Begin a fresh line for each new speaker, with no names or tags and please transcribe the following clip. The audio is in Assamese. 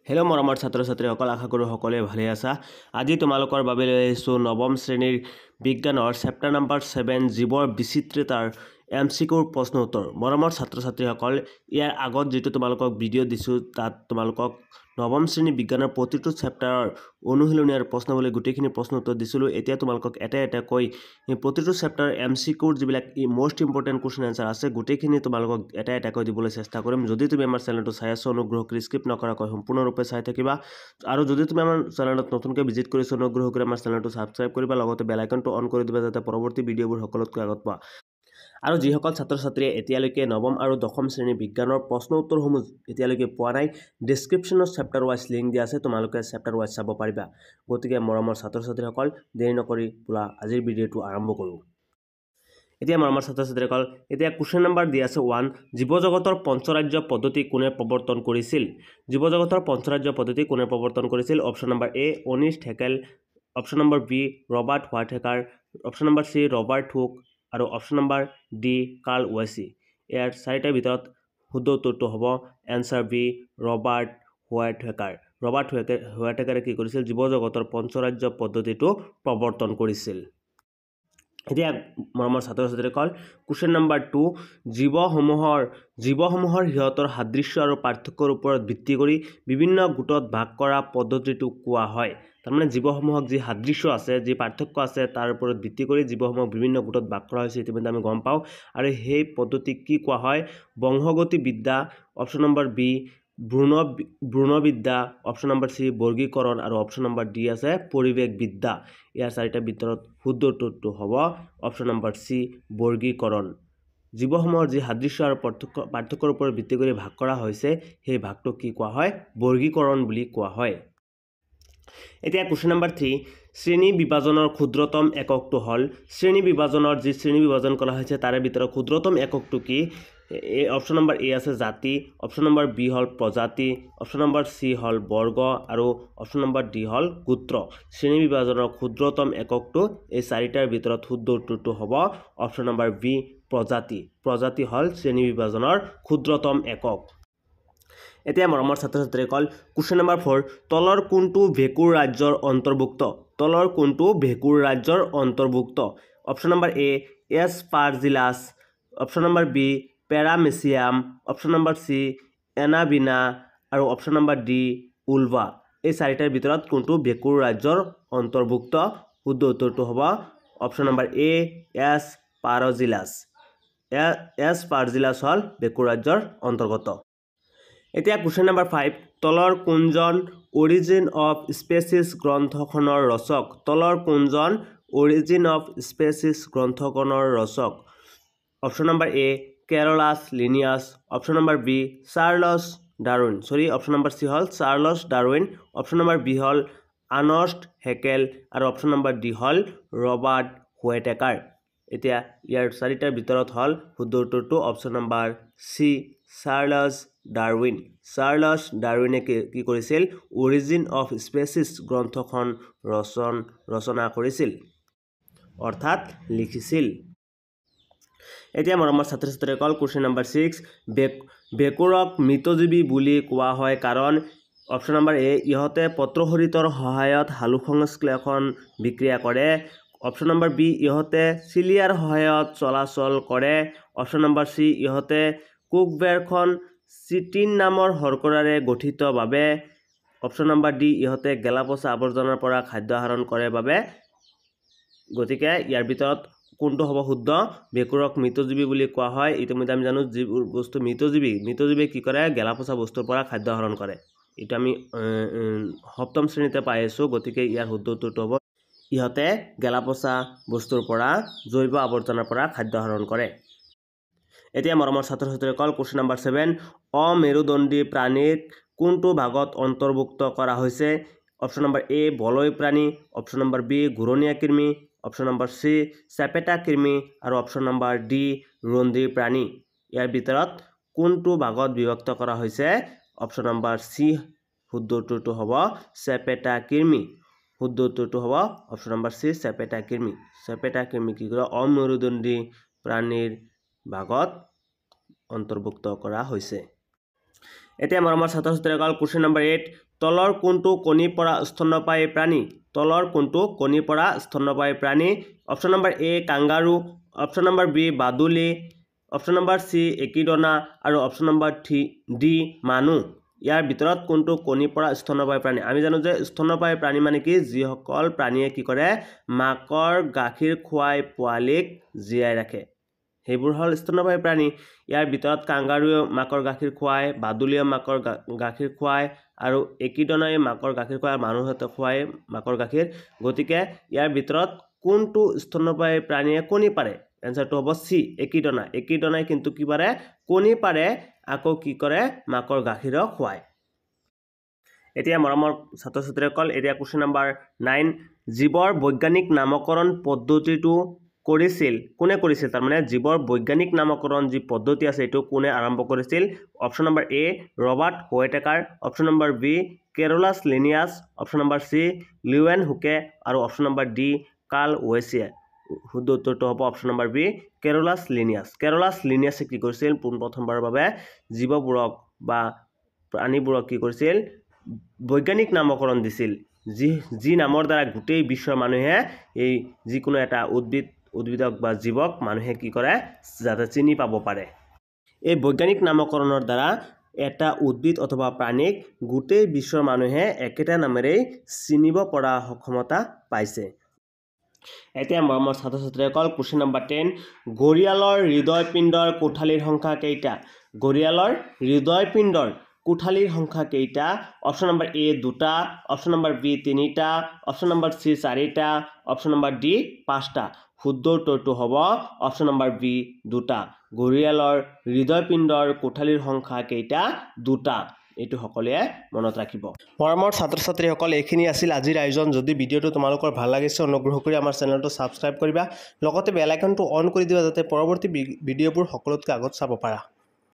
হেল্ল' মৰমৰ ছাত্ৰ ছাত্ৰীসকল, আশা কৰোঁ সকলোৱে ভালে আছা। আজি তোমালোকৰ বাবে লৈ আহিছোঁ নৱম শ্ৰেণীৰ বিজ্ঞানৰ চেপ্টাৰ নম্বৰ 7 জীৱৰ বিচিত্ৰতাৰ MCQৰ প্ৰশ্ন উত্তৰ। মৰমৰ ছাত্ৰ ছাত্ৰীসকল, ইয়াৰ আগত যিটো তোমালোকক ভিডিঅ' দিছোঁ তাত তোমালোকক নৱম শ্ৰেণী বিজ্ঞানৰ প্ৰতিটো চেপ্টাৰৰ অনুশীলনী আৰু প্ৰশ্নাৱলী গোটেইখিনি প্ৰশ্ন উত্তৰ দিছিলোঁ। এতিয়া তোমালোকক এটাকৈ প্ৰতিটো চেপ্টাৰৰ MCQৰ যিবিলাক মষ্ট ইম্পৰ্টেণ্ট কুৱেশ্যন এনচাৰ আছে গোটেইখিনি তোমালোকক এটাকৈ দিবলৈ চেষ্টা কৰিম। যদি তুমি আমাৰ চেনেলটো চাই আছো, অনুগ্ৰহ কৰি স্কিপ নকৰাকৈ সম্পূৰ্ণৰূপে চাই থাকিবা। আৰু যদি তুমি আমাৰ চেনেলত নতুনকৈ ভিজিট কৰিছা, অনুগ্ৰহ কৰি আমাৰ চেনেলটো ছাবস্ক্ৰাইব কৰিবা, লগতে বেল আইকনটো অন কৰি দিবা যাতে পৰৱৰ্তী ভিডিঅ'বোৰ সকলোতকৈ আগত পোৱা। আৰু যিসকল ছাত্ৰ ছাত্ৰীয়ে এতিয়ালৈকে নৱম আৰু দশম শ্ৰেণীৰ বিজ্ঞানৰ প্ৰশ্ন উত্তৰসমূহ এতিয়ালৈকে পোৱা নাই, ডেছক্ৰিপশ্যনত চেপ্টাৰ ৱাইজ লিংক দিয়া আছে, তোমালোকে চেপ্টাৰ ৱাইজ চাব পাৰিবা। গতিকে মৰমৰ ছাত্ৰ ছাত্ৰীসকল, দেৰি নকৰি বোলা আজিৰ ভিডিঅ'টো আৰম্ভ কৰোঁ। এতিয়া মৰমৰ ছাত্ৰ ছাত্ৰীসকল, এতিয়া কুৱেশ্যন নম্বৰ দিয়া আছে 1, জীৱজগতৰ পঞ্চৰাজ্য পদ্ধতি কোনে প্ৰৱৰ্তন কৰিছিল? জীৱজগতৰ পঞ্চৰাজ্য পদ্ধতি কোনে প্ৰৱৰ্তন কৰিছিল? Option number A Ernst Haeckel, option number B Robert হোৱাইটেকাৰ, option number C Robert Hooke আৰু option number D Carl Woese. ইয়াৰ চাৰিটাৰ ভিতৰত শুদ্ধ উত্তৰটো হ'ব answer B Robert Whittaker. Robert হোৱাইটেকাৰে কি কৰিছিল? জীৱজগতৰ পঞ্চৰাজ্য পদ্ধতিটো প্ৰৱৰ্তন কৰিছিল। এতিয়া মৰমৰ ছাত্ৰ ছাত্ৰীসকল, কুৱেশ্যন নম্বৰ 2, জীৱসমূহৰ সিহঁতৰ সাদৃশ্য আৰু পাৰ্থক্যৰ ওপৰত ভিত্তি কৰি বিভিন্ন গোটত ভাগ কৰা পদ্ধতিটো কোৱা হয়। তাৰমানে জীৱসমূহক যি সাদৃশ্য আছে, যি পাৰ্থক্য আছে তাৰ ওপৰত ভিত্তি কৰি জীৱসমূহক বিভিন্ন গোটত ভাগ কৰা হৈছে, ইতিমধ্যে আমি গম পাওঁ। আৰু সেই পদ্ধতিক কি কোৱা হয়? বংশগতিবিদ্যা, অপশ্যন নম্বৰ বি ভ্ৰূণবিদ্যা, অপশ্যন নম্বৰ চি বৰ্গীকৰণ আৰু অপশ্যন নম্বৰ ডি আছে পৰিৱেশবিদ্যা। ইয়াৰ চাৰিটাৰ ভিতৰত শুদ্ধ উত্তৰটো হ'ব অপশ্যন নম্বৰ চি বৰ্গীকৰণ। জীৱসমূহৰ যি সাদৃশ্য আৰু পাৰ্থক্যৰ ওপৰত ভিত্তি কৰি ভাগ কৰা হৈছে, সেই ভাগটোক কি কোৱা হয়? বৰ্গীকৰণ বুলি কোৱা হয়। এতিয়া কুৱেশ্যন নম্বৰ 3, শ্ৰেণী বিভাজনৰ ক্ষুদ্ৰতম এককটো হ'ল? শ্ৰেণী বিভাজনৰ যি শ্ৰেণী বিভাজন কৰা হৈছে তাৰে ভিতৰত ক্ষুদ্ৰতম এককটো কি? অপশ্যন নম্বৰ এ আছে জাতি, অপশ্যন নম্বৰ বি হ'ল প্ৰজাতি, অপশ্যন নম্বৰ চি হ'ল বৰ্গ আৰু অপশ্যন নম্বৰ ডি হ'ল গোত্ৰ। শ্ৰেণী বিভাজনৰ ক্ষুদ্ৰতম এককটো এই চাৰিটাৰ ভিতৰত শুদ্ধ উত্তৰটো হ'ব অপশ্যন নম্বৰ বি প্ৰজাতি। প্ৰজাতি হ'ল শ্ৰেণী বিভাজনৰ ক্ষুদ্ৰতম একক। এতিয়া মৰমৰ ছাত্ৰ ছাত্ৰীসকল, কুৱেশ্যন নম্বৰ 4, তলৰ কোনটো ভেঁকুৰ ৰাজ্যৰ অন্তৰ্ভুক্ত? তলৰ কোনটো ভেঁকুৰ ৰাজ্যৰ অন্তৰ্ভুক্ত? Option number A Aspergillus, option number B Paramecium, option number C Anabaena আৰু অপশ্যন নম্বৰ ডি উলভা। এই চাৰিটাৰ ভিতৰত কোনটো ভেঁকুৰ ৰাজ্যৰ অন্তৰ্ভুক্ত? শুদ্ধ উত্তৰটো হ'ব অপশ্যন নম্বৰ এ এছপাৰজিলাছ। এছপাৰজিলাছ হ'ল ভেঁকুৰ ৰাজ্যৰ অন্তৰ্গত। এতিয়া কুৱেশ্যন নম্বৰ 5, তলৰ কোনজন অৰিজিন অফ স্পেচিছ গ্ৰন্থখনৰ ৰচক? তলৰ কোনজন অৰিজিন অফ স্পেচিছ গ্ৰন্থখনৰ ৰচক? Option number A Carolus Linnaeus, option number B Charles Darwin, option number C হ'ল Charles Darwin, option number B হ'ল আৰ্নষ্ট হেকেল আৰু অপশ্যন নম্বৰ ডি হ'ল ৰবাৰ্ট হোৱাইটেকাৰ। এতিয়া ইয়াৰ চাৰিটাৰ ভিতৰত হ'ল শুদ্ধ উত্তৰটো option number C Charles Darwin. Charles ডাৰউইনে কি কৰিছিল? অৰিজিন অফ স্পেচিছ গ্ৰন্থখন ৰচনা কৰিছিল, অৰ্থাৎ লিখিছিল। এতিয়া মৰমৰ ছাত্ৰ ছাত্ৰীসকল, কুৱেশ্যন নম্বৰ 6, ভেঁকুৰক মৃতজীৱী বুলি কোৱা হয় কাৰণ? অপশ্যন নম্বৰ এ ইহঁতে পত্ৰহৰিতৰ সহায়ত সালোকসংশ্লেষণ বিক্ৰিয়া কৰে, অপশ্যন নম্বৰ বি ইহঁতে চিলিয়াৰ সহায়ত চলাচল কৰে, অপশ্যন নম্বৰ চি ইহঁতে কোষবেৰখন চিটিন নামৰ শৰ্কৰাৰে গঠিত বাবে, অপশ্যন নম্বৰ ডি ইহঁতে গেলাপচা আৱৰ্জনাৰ পৰা খাদ্য আহৰণ কৰে বাবে। গতিকে ইয়াৰ ভিতৰত কোনটো হ'ব শুদ্ধ? ভেঁকুৰক মৃতজীৱী বুলি কোৱা হয়। ইতিমধ্যে আমি জানো যিবোৰ বস্তু মৃতজীৱীয়ে কি কৰে? গেলাপচা বস্তুৰ পৰা খাদ্য আহৰণ কৰে। এইটো আমি সপ্তম শ্ৰেণীতে পাই আছোঁ। গতিকে ইয়াৰ শুদ্ধ উত্তৰটো হ'ব ইহঁতে গেলাপচা বস্তুৰ পৰা জৈৱ আৱৰ্জনাৰ পৰা খাদ্য আহৰণ কৰে। এতিয়া মৰমৰ ছাত্ৰ ছাত্ৰীসকল, কুৱেশ্যন নম্বৰ 7, অমেৰুদণ্ডী প্ৰাণীক কোনটো ভাগত অন্তৰ্ভুক্ত কৰা হৈছে? অপশ্যন নম্বৰ এ বলয় প্ৰাণী, অপশ্যন নম্বৰ বি ঘূৰণীয়া কৃমি, অপশ্যন নম্বৰ চি চেপেটা কৃমি আৰু অপশ্যন নম্বৰ ডি ৰুধিৰ প্ৰাণী। ইয়াৰ ভিতৰত কোনটো ভাগত বিভক্ত কৰা হৈছে? অপশ্যন নম্বৰ চি শুদ্ধ উত্তৰটো হ'ব চেপেটা কৃমি। শুদ্ধ উত্তৰটো হ'ব অপশ্যন নম্বৰ চি চেপেটা কৃমি। চেপেটা কৃমি কি কৰে? অমেৰুদণ্ডী প্ৰাণীৰ ভাগত অন্তৰ্ভুক্ত কৰা হৈছে। এতিয়া মৰমৰ ছাত্ৰ ছাত্ৰীসকল কুৱেশ্যন নম্বৰ 8 তলৰ কোনটো কণী পৰা স্তন্যপায়ী প্ৰাণী তলৰ কোনটো কণী পৰা স্তন্যপায়ী প্ৰাণী option number A kangaroo option number B বাদুলি অপশ্যন নম্বৰ সি একিডনা আৰু অপশ্যন নম্বৰ ডি মানুহ ইয়াৰ ভিতৰত কোনটো কণী পৰা স্তন্যপায়ী প্ৰাণী আমি জানো যে স্তন্যপায়ী প্ৰাণী মানে কি যিসকল প্ৰাণীয়ে কি কৰে মাকৰ গাখীৰ খুৱাই পোৱালীক জীয়াই ৰাখে সেইবোৰ হল স্তন্যপায়ী প্ৰাণী ইয়াৰ ভিতৰত কাংগাৰুৱে মাকৰ গাখীৰ খুৱায় বাদুলিয়ে মাকৰ গাখীৰ খুৱায় আৰু একিডনাই মাকৰ গাখীৰ খুৱায় মানুহতে খুৱায় মাকৰ গাখীৰ গতিকে ইয়াৰ ভিতৰত কোনটো স্তন্যপায়ী প্ৰাণীয়ে কণী পাৰে এনসাৰটো হ'ব সি একিডনাই কিন্তু কি পাৰে কণী পাৰে আকৌ কি কৰে মাকৰ গাখীৰ খুৱায় এতিয়া মৰমৰ ছাত্ৰ ছাত্ৰীসকল এতিয়া কুৱেশ্যন নম্বৰ 9 জীৱৰ বৈজ্ঞানিক নামকৰণ পদ্ধতিটো কৰিছিল কোনে কৰিছিল তাৰ মানে জীৱৰ বৈজ্ঞানিক নামকৰণ যি পদ্ধতি আছে এটো কোনে আৰম্ভ কৰিছিল option number A Robert হোৱাইটেকাৰ option number B Carolus Linnaeus option number C Leeuwenhoek আৰু option number D Carl Woese শুদ্ধ উত্তৰটো হ'ব অপশ্যন নম্বৰ বি কেৰোলাছ লিনিয়াছে কি কৰিছিল প্ৰথমবাৰৰ বাবে জীৱবোৰক বা প্ৰাণীবোৰক কি কৰিছিল বৈজ্ঞানিক নামকৰণ দিছিল যি নামৰ দ্বাৰা গোটেই বিশ্বৰ মানুহে এই যিকোনো এটা উদ্ভিদক বা জীৱক মানুহে কি কৰে যাতে চিনি পাব পাৰে এই বৈজ্ঞানিক নামকৰণৰ দ্বাৰা এটা উদ্ভিদ অথবা প্ৰাণীক গোটেই বিশ্বৰ মানুহে একেটা নামেৰে চিনিব পৰা সক্ষমতা পাইছে এতিয়া মৰমৰ ছাত্ৰ ছাত্ৰীসকল কুৱেশ্যন নম্বৰ 10 গৰিয়ালৰ হৃদয়পিণ্ডৰ কোঠালীৰ সংখ্যা কেইটা গৰিয়ালৰ হৃদয়পিণ্ডৰ কোঠালীৰ সংখ্যা কেইটা অপশ্যন নম্বৰ এ 2টা অপশ্যন নম্বৰ বি 3টা অপশ্যন নম্বৰ সি 4টা অপশ্যন নম্বৰ ডি 5টা শুদ্ধ উত্তৰটো হ'ব অপশ্যন নম্বৰ বি 2টা গৰিয়ালৰ হৃদয়পিণ্ডৰ কোঠালীৰ সংখ্যা কেইটা 2টা এটো সকলে মনত ৰাখিব মৰমৰ ছাত্ৰ ছাত্ৰীসকল এইখিনি আছিল আজিৰ আয়োজন যদি ভিডিওটো তোমালোকৰ ভাল লাগিছে অনুগ্ৰহ কৰি আমাৰ চেনেলটো সাবস্ক্ৰাইব কৰিবা লগতে বেল আইকনটো অন কৰি দিবা যাতে পৰৱৰ্তী ভিডিওবোৰ সকলোতকৈ আগত চাব পাৰা